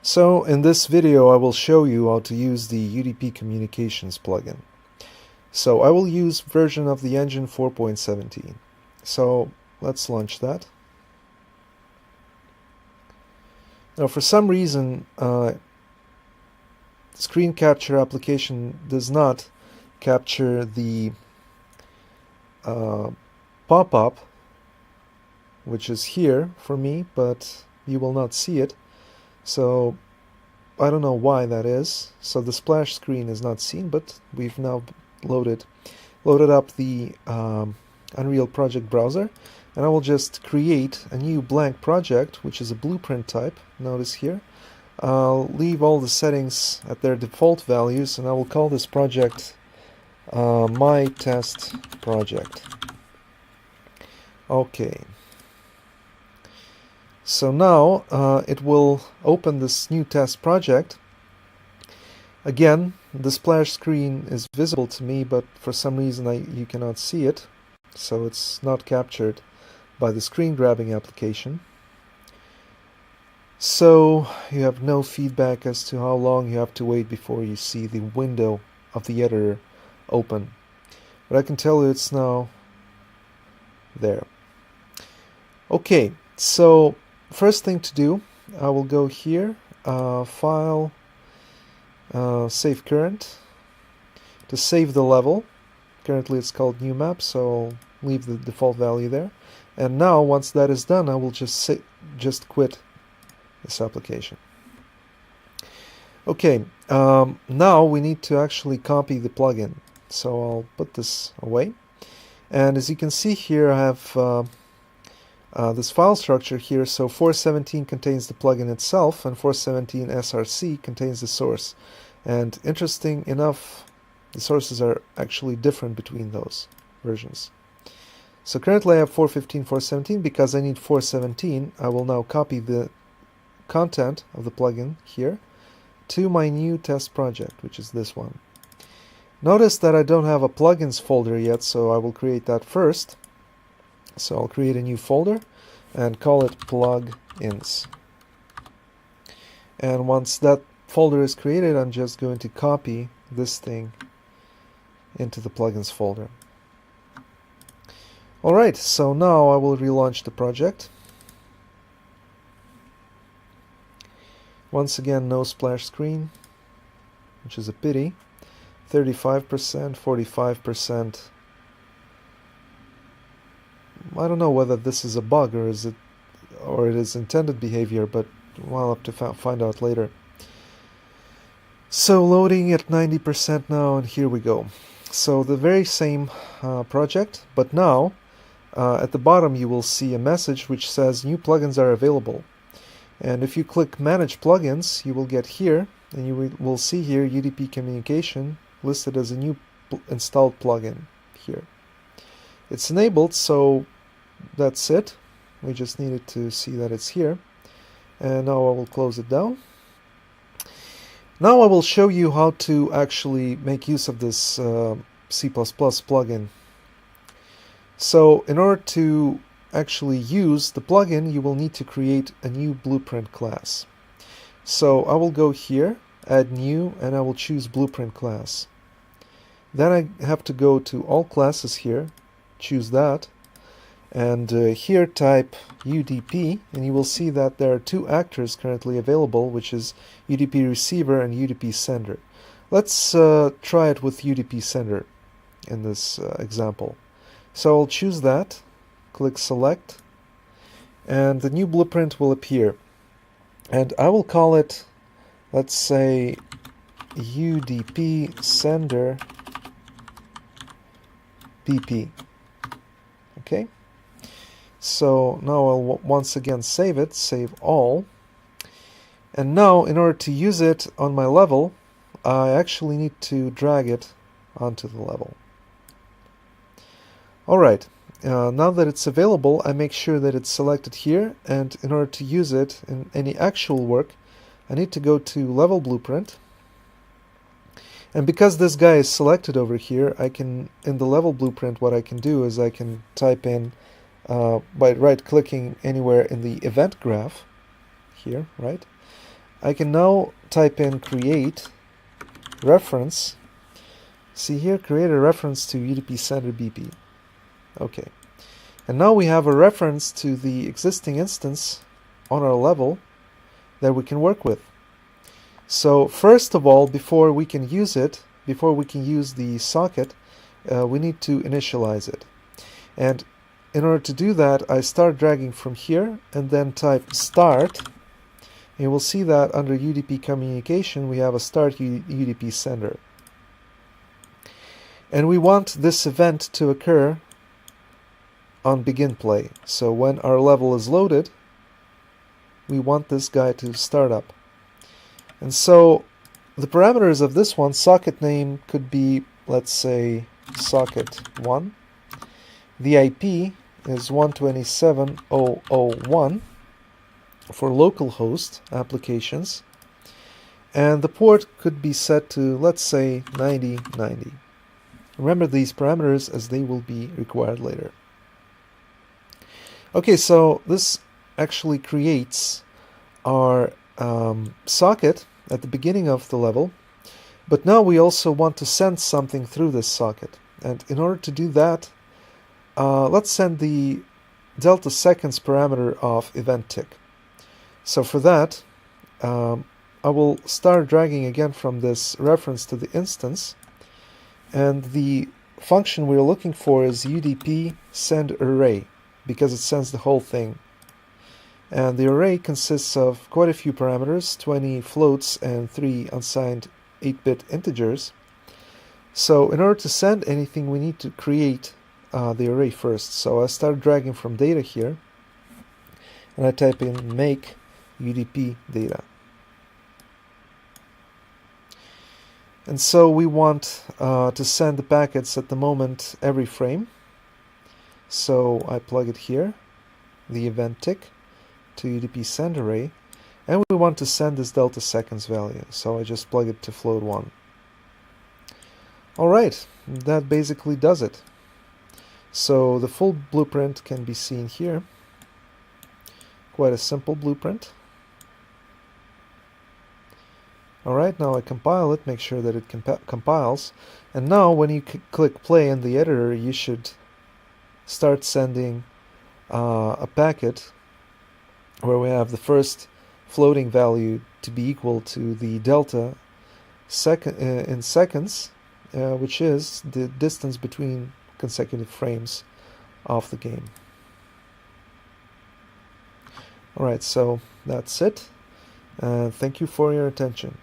So in this video I will show you how to use the UDP Communications plugin. So I will use version of the engine 4.17. So let's launch that. Now for some reason screen capture application does not capture the pop-up, which is here for me, but you will not see it. So I don't know why that is. So the splash screen is not seen, but we've now loaded up the Unreal Project browser, and I will just create a new blank project, which is a blueprint type. Notice here. I'll leave all the settings at their default values, and I will call this project my test project. Okay. So now it will open this new test project. Again, the splash screen is visible to me, but for some reason you cannot see it, so it's not captured by the screen grabbing application. So you have no feedback as to how long you have to wait before you see the window of the editor open. But I can tell you it's now there. Okay, so first thing to do, I will go here, File, Save Current, to save the level. Currently it's called New Map, so I'll leave the default value there. And now, once that is done, I will just quit this application. Okay, now we need to actually copy the plugin. So I'll put this away. And as you can see here, I have this file structure here. So 417 contains the plugin itself, and 417 SRC contains the source. And interesting enough, the sources are actually different between those versions. So currently I have 415, 417. Because I need 417, I will now copy the content of the plugin here to my new test project, which is this one. Notice that I don't have a plugins folder yet, so I will create that first. So I'll create a new folder and call it plugins. And once that folder is created, I'm just going to copy this thing into the plugins folder. Alright, so now I will relaunch the project. Once again, no splash screen, which is a pity. 35%, 45%. I don't know whether this is a bug or it is intended behavior, but we'll have to find out later. So loading at 90% now, and here we go. So the very same project, but now at the bottom you will see a message which says new plugins are available. And if you click Manage Plugins, you will get here, and you will see here UDP Communication listed as a new installed plugin here. It's enabled, so that's it. We just needed to see that it's here. And now I will close it down. Now I will show you how to actually make use of this C++ plugin. So in order to actually use the plugin, you will need to create a new blueprint class. So I will go here, add new, and I will choose blueprint class. Then I have to go to all classes here, choose that, and here type UDP, and you will see that there are two actors currently available, which is UDP receiver and UDP sender. Let's try it with UDP sender in this example. So I'll choose that, click select, and the new blueprint will appear. And I will call it, let's say, UDP sender BP. Okay, so now I'll once again save it, save all. And now in order to use it on my level, I actually need to drag it onto the level. Alright, now that it's available, I make sure that it's selected here, and in order to use it in any actual work, I need to go to Level Blueprint. And because this guy is selected over here, I can, in the Level Blueprint, what I can do is I can type in, by right-clicking anywhere in the event graph, here, right? I can now type in create reference. See here, create a reference to UDP sender BP. Okay. And now we have a reference to the existing instance on our level that we can work with. So first of all, before we can use the socket, we need to initialize it. And in order to do that, I start dragging from here and then type start. And you will see that under UDP communication, we have a start UDP sender. And we want this event to occur on begin play. So when our level is loaded, we want this guy to start up. And so the parameters of this one, socket name could be, let's say, socket1. The IP is 127.0.0.1 for localhost applications. And the port could be set to, let's say, 9090. Remember these parameters as they will be required later. Okay, so this actually creates our socket at the beginning of the level, but now we also want to send something through this socket. And in order to do that, let's send the delta seconds parameter of event tick. So for that, I will start dragging again from this reference to the instance, and the function we're looking for is UDP send array, because it sends the whole thing. And the array consists of quite a few parameters, 20 floats and 3 unsigned 8-bit integers. So in order to send anything, we need to create the array first. So I start dragging from data here, and I type in make UDP data. And so we want to send the packets at the moment every frame. So I plug it here, the event tick, to UDP send array, and we want to send this delta seconds value. So I just plug it to float 1. Alright, that basically does it. So the full blueprint can be seen here. Quite a simple blueprint. Alright, now I compile it, make sure that it compiles. And now when you click play in the editor, you should start sending a packet where we have the first floating value to be equal to the delta in seconds, which is the distance between consecutive frames of the game. Alright, so that's it. Thank you for your attention.